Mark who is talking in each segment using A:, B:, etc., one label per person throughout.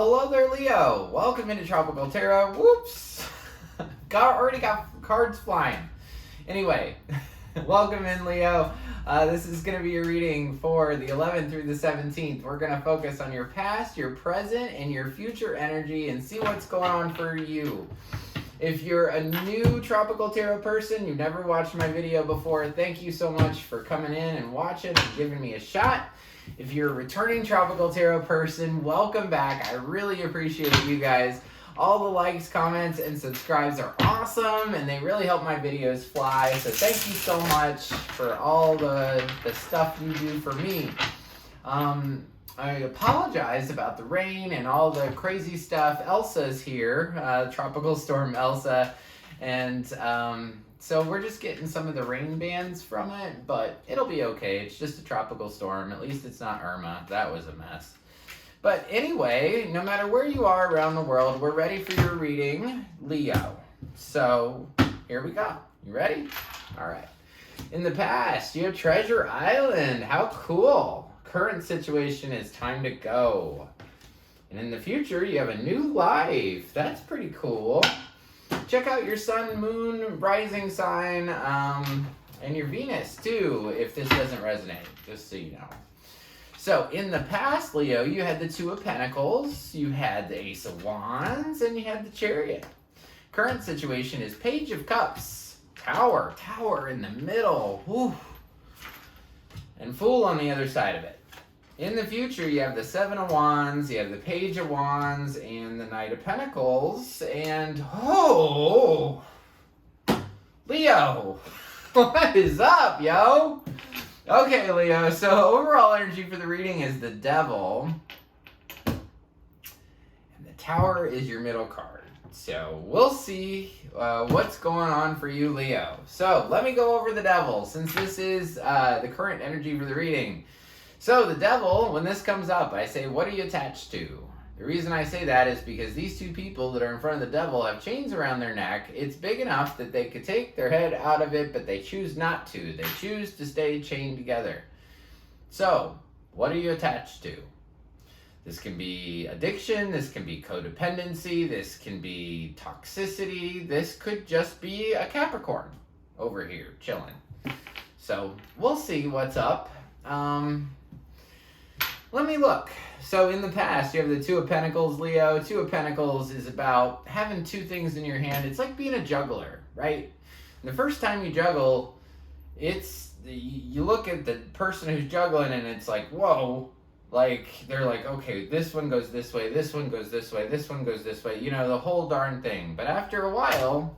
A: Hello there, Leo. Welcome into Tropical Tarot. Whoops. Already got cards flying. Anyway, welcome in, Leo. This is going to be your reading for the 11th through the 17th. We're going to focus on your past, your present, and your future energy and see what's going on for you. If you're a new Tropical Tarot person, you've never watched my video before, thank you so much for coming in and watching and giving me a shot. If you're a returning Tropical Tarot person, welcome back. I really appreciate you guys. All the likes, comments, and subscribes are awesome, and they really help my videos fly. So thank you so much for all the stuff you do for me. I apologize about the rain and all the crazy stuff. Elsa's here, Tropical Storm Elsa, and so we're just getting some of the rain bands from it, but it'll be okay. It's just a tropical storm. At least it's not Irma. That was a mess. But anyway, no matter where you are around the world, we're ready for your reading, Leo. So here we go. You ready? All right. In the past, you have Treasure Island. How cool. Current situation is time to go. And in the future, you have a new life. That's pretty cool. Check out your sun, moon, rising sign, and your Venus too, if this doesn't resonate, just so you know. So in the past, Leo, you had the Two of Pentacles, you had the Ace of Wands, and you had the Chariot. Current situation is Page of Cups, Tower in the middle, whew, and Fool on the other side of it. In the future, you have the Seven of Wands, you have the Page of Wands, and the Knight of Pentacles, and oh, Leo, what is up, yo? Okay, Leo, so overall energy for the reading is the Devil, and the Tower is your middle card. So we'll see what's going on for you, Leo. So let me go over the Devil, since this is the current energy for the reading. So the Devil, when this comes up, I say, what are you attached to? The reason I say that is because these two people that are in front of the Devil have chains around their neck. It's big enough that they could take their head out of it, but they choose not to. They choose to stay chained together. So, what are you attached to? This can be addiction, this can be codependency, this can be toxicity, this could just be a Capricorn over here chilling. So, we'll see what's up. Let me look. So in the past, you have the Two of Pentacles, Leo. Two of Pentacles is about having two things in your hand. It's like being a juggler, right? And the first time you juggle, you look at the person who's juggling and it's like, whoa. Like, they're like, okay, this one goes this way, this one goes this way, this one goes this way. You know, the whole darn thing. But after a while,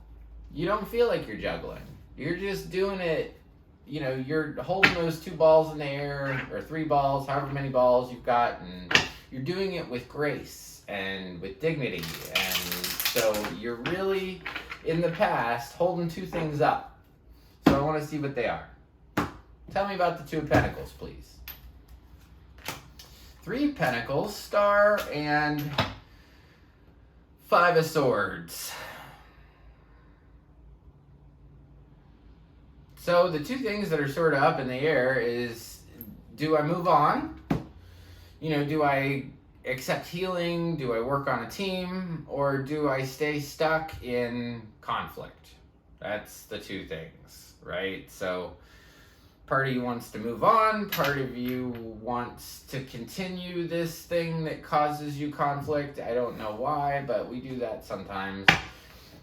A: you don't feel like you're juggling. You're just doing it. You know, you're holding those two balls in the air, or three balls, however many balls you've got, and you're doing it with grace and with dignity. And so you're really, in the past, holding two things up. So I want to see what they are. Tell me about the Two of Pentacles, please. Three of Pentacles, Star, and Five of Swords. So the two things that are sort of up in the air is, do I move on? You know, do I accept healing? Do I work on a team? Or do I stay stuck in conflict? That's the two things, right? So part of you wants to move on. Part of you wants to continue this thing that causes you conflict. I don't know why, but we do that sometimes.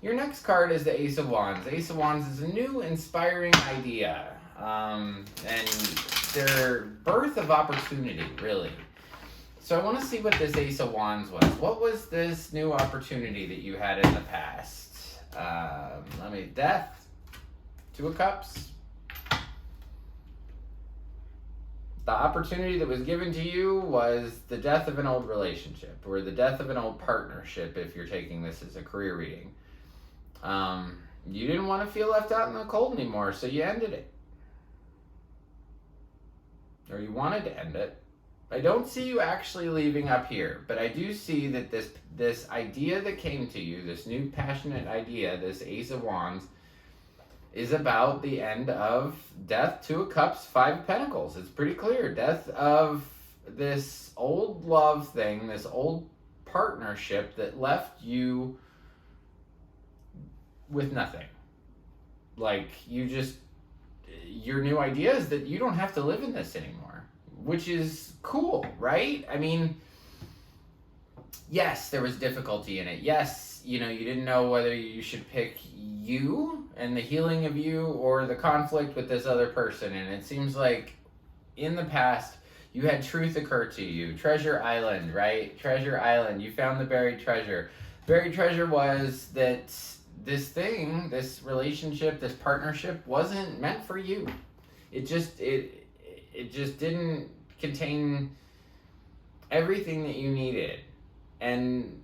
A: Your next card is the Ace of Wands. The Ace of Wands is a new, inspiring idea. And their birth of opportunity, really. So I want to see what this Ace of Wands was. What was this new opportunity that you had in the past? Death, Two of Cups. The opportunity that was given to you was the death of an old relationship, or the death of an old partnership, if you're taking this as a career reading. You didn't want to feel left out in the cold anymore, so you ended it. Or you wanted to end it. I don't see you actually leaving up here, but I do see that this idea that came to you, this new passionate idea, this Ace of Wands, is about the end of death, Two of Cups, Five of Pentacles. It's pretty clear. Death of this old love thing, this old partnership that left you with nothing. Like, your new idea is that you don't have to live in this anymore, which is cool, right? I mean, yes, there was difficulty in it. Yes, you didn't know whether you should pick you and the healing of you or the conflict with this other person. And it seems like in the past, you had truth occur to you. Treasure Island, right? Treasure Island. You found the buried treasure. Buried treasure was that this relationship, this partnership wasn't meant for you. It just didn't contain everything that you needed. And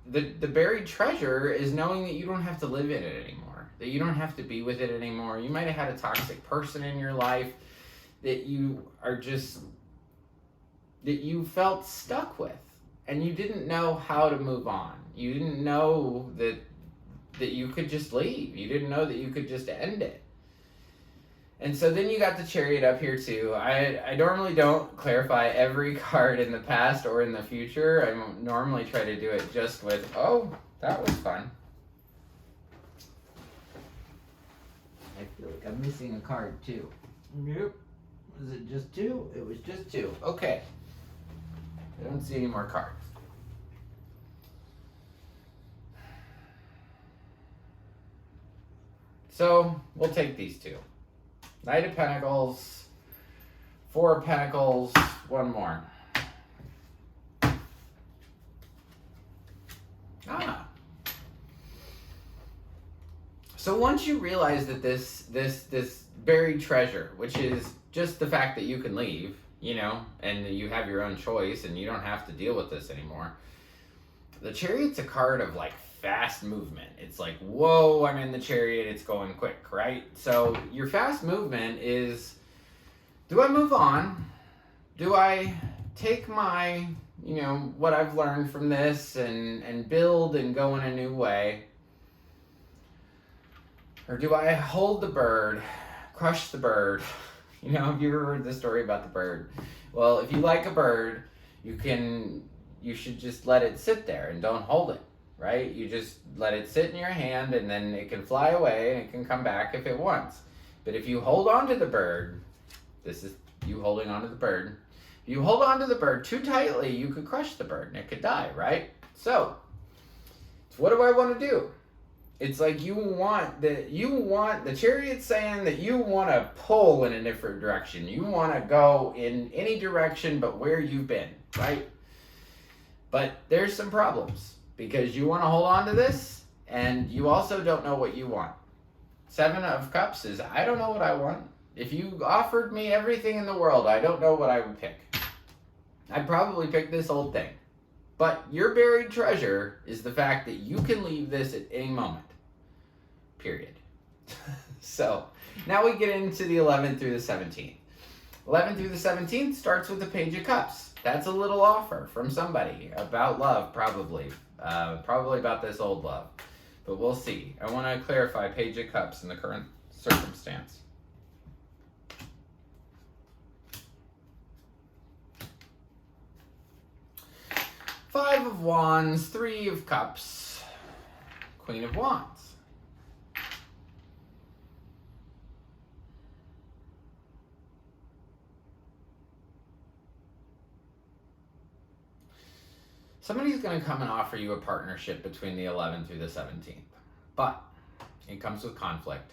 A: the buried treasure is knowing that you don't have to live in it anymore, that you don't have to be with it anymore. You might have had a toxic person in your life that you felt stuck with, and you didn't know how to move on. You didn't know that you could just leave. You didn't know that you could just end it. And so then you got the Chariot up here too. I normally don't clarify every card in the past or in the future. I normally try to do it just with, oh, that was fun. I feel like I'm missing a card too. Nope. Was it just two? It was just two. Okay. I don't see any more cards. So we'll take these two. Knight of Pentacles, Four of Pentacles, one more. So once you realize that this buried treasure, which is just the fact that you can leave, and you have your own choice and you don't have to deal with this anymore. The Chariot's a card of like fast movement. It's like, whoa, I'm in the Chariot, it's going quick, right? So your fast movement is, do I move on? Do I take my, what I've learned from this and build and go in a new way? Or do I hold the bird, crush the bird? Have you ever heard the story about the bird? Well, if you like a bird, you should just let it sit there and don't hold it, right? You just let it sit in your hand, and then it can fly away and it can come back if it wants. But if you hold on to the bird, this is you holding on to the bird. If you hold on to the bird too tightly, you could crush the bird and it could die, right? So what do I want to do? It's like you want the Chariot saying that you want to pull in a different direction. You want to go in any direction but where you've been, right? But there's some problems because you want to hold on to this and you also don't know what you want. Seven of Cups is, I don't know what I want. If you offered me everything in the world, I don't know what I would pick. I'd probably pick this old thing. But your buried treasure is the fact that you can leave this at any moment. Period. So now we get into the 11th through the 17th. 11th through the 17th starts with the Page of Cups. That's a little offer from somebody about love, probably. Probably about this old love. But we'll see. I want to clarify Page of Cups in the current circumstance. Five of Wands, Three of Cups, Queen of Wands. Somebody's going to come and offer you a partnership between the 11th through the 17th, but it comes with conflict.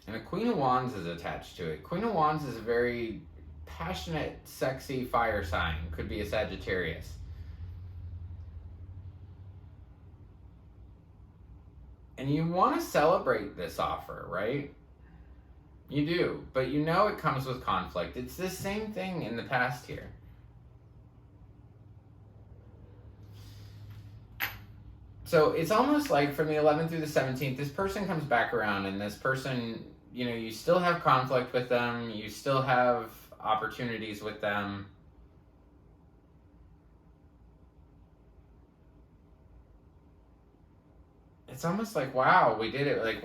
A: And a Queen of Wands is attached to it. Queen of Wands is a very passionate, sexy fire sign. Could be a Sagittarius. And you want to celebrate this offer, right? You do, but it comes with conflict. It's the same thing in the past here. So it's almost like from the 11th through the 17th, this person comes back around, and this person, you still have conflict with them. You still have opportunities with them. It's almost like, wow, we did it. Like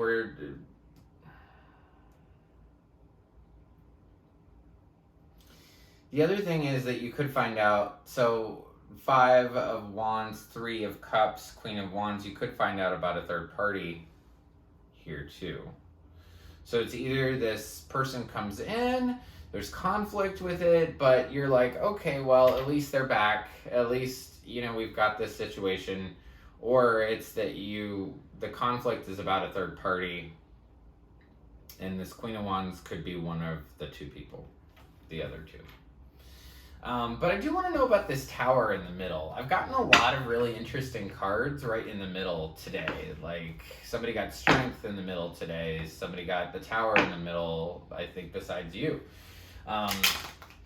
A: The other thing is that you could find out, so 5 of Wands, 3 of Cups, Queen of Wands, you could find out about a third party here too. So it's either this person comes in, there's conflict with it, but you're like, okay, well, at least they're back. At least, we've got this situation. Or it's that the conflict is about a third party, and this Queen of Wands could be one of the two people, the other two. But I do want to know about this Tower in the middle. I've gotten a lot of really interesting cards right in the middle today. Like, somebody got Strength in the middle today. Somebody got the Tower in the middle, I think, besides you.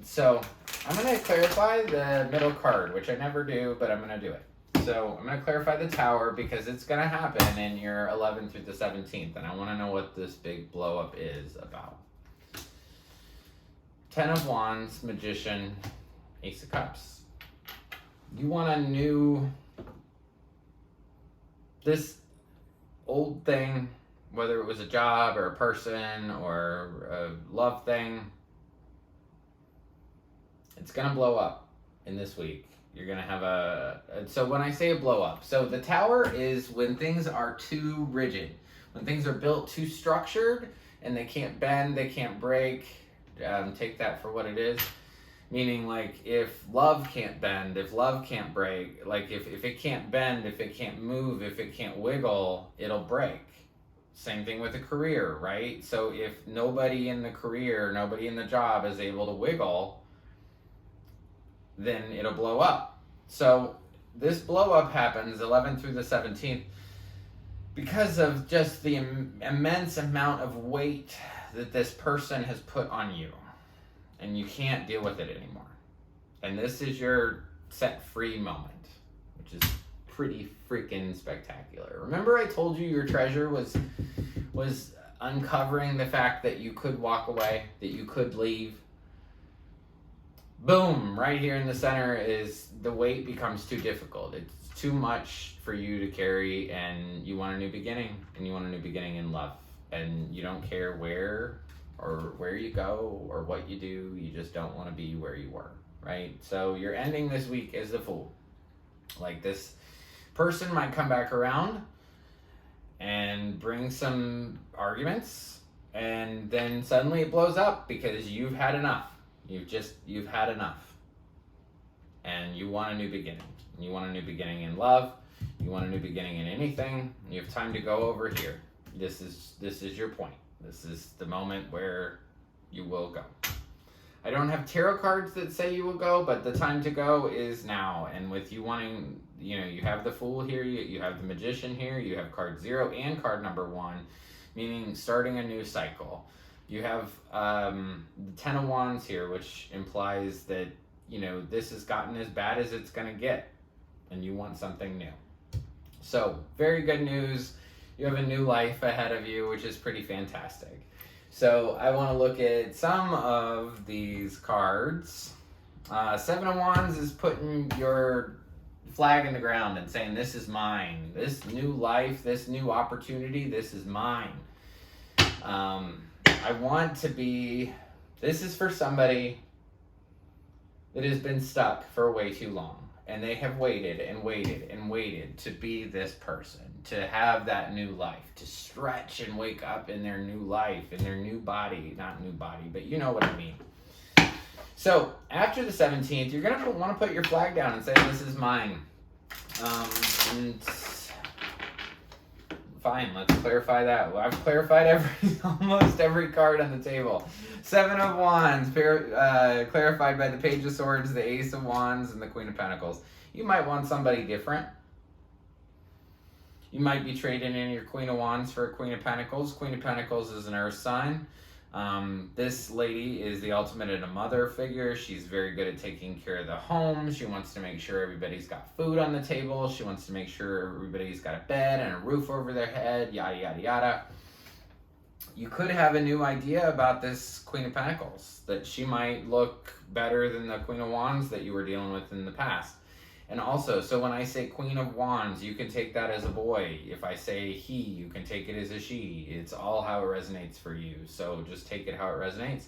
A: So I'm going to clarify the middle card, which I never do, but I'm going to do it. So I'm going to clarify the Tower because it's going to happen in your 11th through the 17th, and I want to know what this big blow up is about. 10 of Wands, Magician, Ace of Cups. You want this old thing, whether it was a job or a person or a love thing, it's going to blow up in this week. You're going to have so when I say a blow up, so the Tower is when things are too rigid, when things are built too structured and they can't bend, they can't break. Take that for what it is. Meaning, like, if love can't bend, if love can't break, like if it can't bend, if it can't move, if it can't wiggle, it'll break. Same thing with a career, right? So if nobody in the career, nobody in the job is able to wiggle, then it'll blow up. So this blow up happens 11th through the 17th because of just the immense amount of weight that this person has put on you. And you can't deal with it anymore. And this is your set free moment, which is pretty freaking spectacular. Remember I told you your treasure was uncovering the fact that you could walk away, that you could leave? Boom, right here in the center is the weight becomes too difficult. It's too much for you to carry, and you want a new beginning, and you want a new beginning in love. And you don't care where you go or what you do, you just don't want to be where you were, right? So you're ending this week as the Fool. Like, this person might come back around and bring some arguments, and then suddenly it blows up because you've had enough. You've had enough. And you want a new beginning. You want a new beginning in love. You want a new beginning in anything. You have time to go over here. This is your point. This is the moment where you will go. I don't have tarot cards that say you will go, but the time to go is now. And with you wanting, you have the Fool here, you have the Magician here, you have card 0 and card number 1, meaning starting a new cycle. You have the 10 of Wands here, which implies that, this has gotten as bad as it's going to get, and you want something new. So, very good news. You have a new life ahead of you, which is pretty fantastic. So I want to look at some of these cards. 7 of Wands is putting your flag in the ground and saying, this is mine. This new life, this new opportunity, this is mine. This is for somebody that has been stuck for way too long. And they have waited and waited and waited to be this person, to have that new life, to stretch and wake up in their new life, in their new body. Not new body, but you know what I mean. So after the 17th, you're going to want to put your flag down and say, this is mine. And fine, let's clarify that. Well, I've clarified almost every card on the table. 7 of Wands, clarified by the Page of Swords, the Ace of Wands, and the Queen of Pentacles. You might want somebody different. You might be trading in your Queen of Wands for a Queen of Pentacles. Queen of Pentacles is an earth sign. This lady is the ultimate in a mother figure. She's very good at taking care of the home. She wants to make sure everybody's got food on the table. She wants to make sure everybody's got a bed and a roof over their head, yada, yada, yada. You could have a new idea about this Queen of Pentacles, that she might look better than the Queen of Wands that you were dealing with in the past. And also, so when I say Queen of Wands, you can take that as a boy. If I say he, you can take it as a she. It's all how it resonates for you. So just take it how it resonates.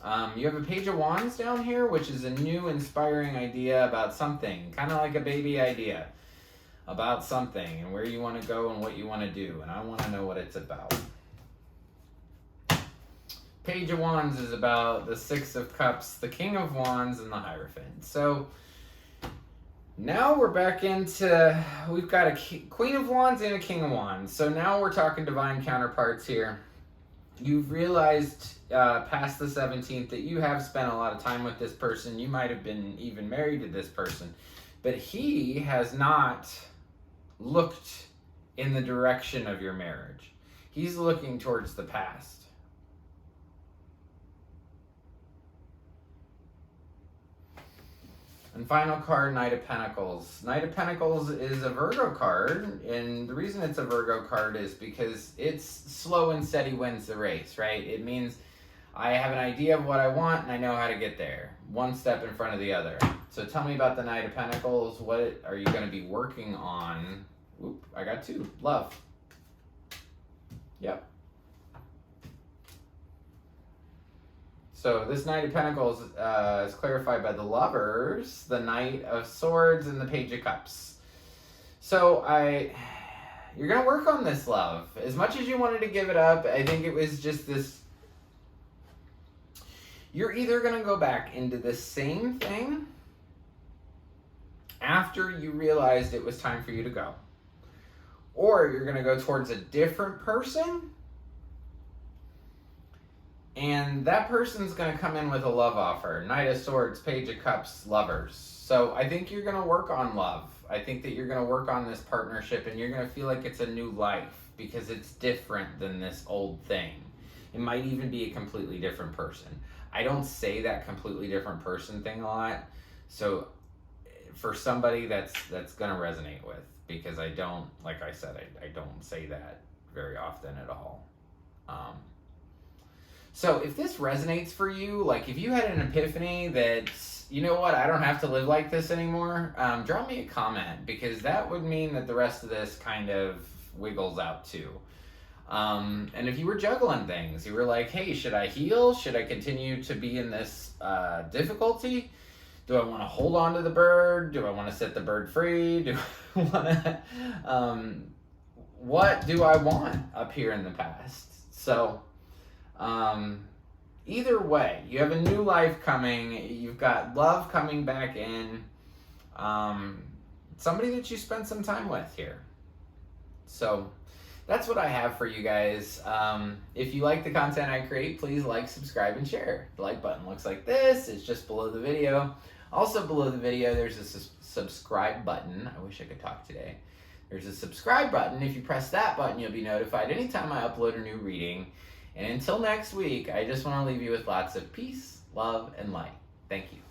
A: You have a Page of Wands down here, which is a new inspiring idea about something, kind of like a baby idea about something and where you want to go and what you want to do. And I want to know what it's about. Page of Wands is about the Six of Cups, the King of Wands, and the Hierophant. So now we're back into, we've got a Queen of Wands and a King of Wands. So now we're talking divine counterparts here. You've realized past the 17th that you have spent a lot of time with this person. You might have been even married to this person. But he has not looked in the direction of your marriage. He's looking towards the past. And final card, Knight of Pentacles. Knight of Pentacles is a Virgo card, and the reason it's a Virgo card is because it's slow and steady wins the race, right? It means I have an idea of what I want, and I know how to get there. One step in front of the other. So tell me about the Knight of Pentacles. What are you going to be working on? Oop, I got two. Love. Yep. So this Knight of Pentacles is clarified by the Lovers, the Knight of Swords, and the Page of Cups. So you're going to work on this love. As much as you wanted to give it up, I think it was just this. You're either going to go back into the same thing after you realized it was time for you to go. Or you're going to go towards a different person. And that person's going to come in with a love offer. Knight of Swords, Page of Cups, Lovers. So I think you're going to work on love. I think that you're going to work on this partnership and you're going to feel like it's a new life because it's different than this old thing. It might even be a completely different person. I don't say that completely different person thing a lot. So for somebody that's going to resonate with, because I don't, like I said, I don't say that very often at all. So if this resonates for you, like if you had an epiphany that, you know what, I don't have to live like this anymore, drop me a comment, because that would mean that the rest of this kind of wiggles out too. And if you were juggling things, you were like, hey, should I heal? Should I continue to be in this difficulty? Do I want to hold on to the bird? Do I want to set the bird free? Do I want to, what do I want up here in the past? So, either way, you have a new life coming. You've got love coming back in. Somebody that you spent some time with here. So that's what I have for you guys. If you like the content I create, please like, subscribe, and share. The like button looks like this. It's just below the video. Also below the video, there's a subscribe button. I wish I could talk today. There's a subscribe button. If you press that button, you'll be notified anytime I upload a new reading. And until next week, I just want to leave you with lots of peace, love, and light. Thank you.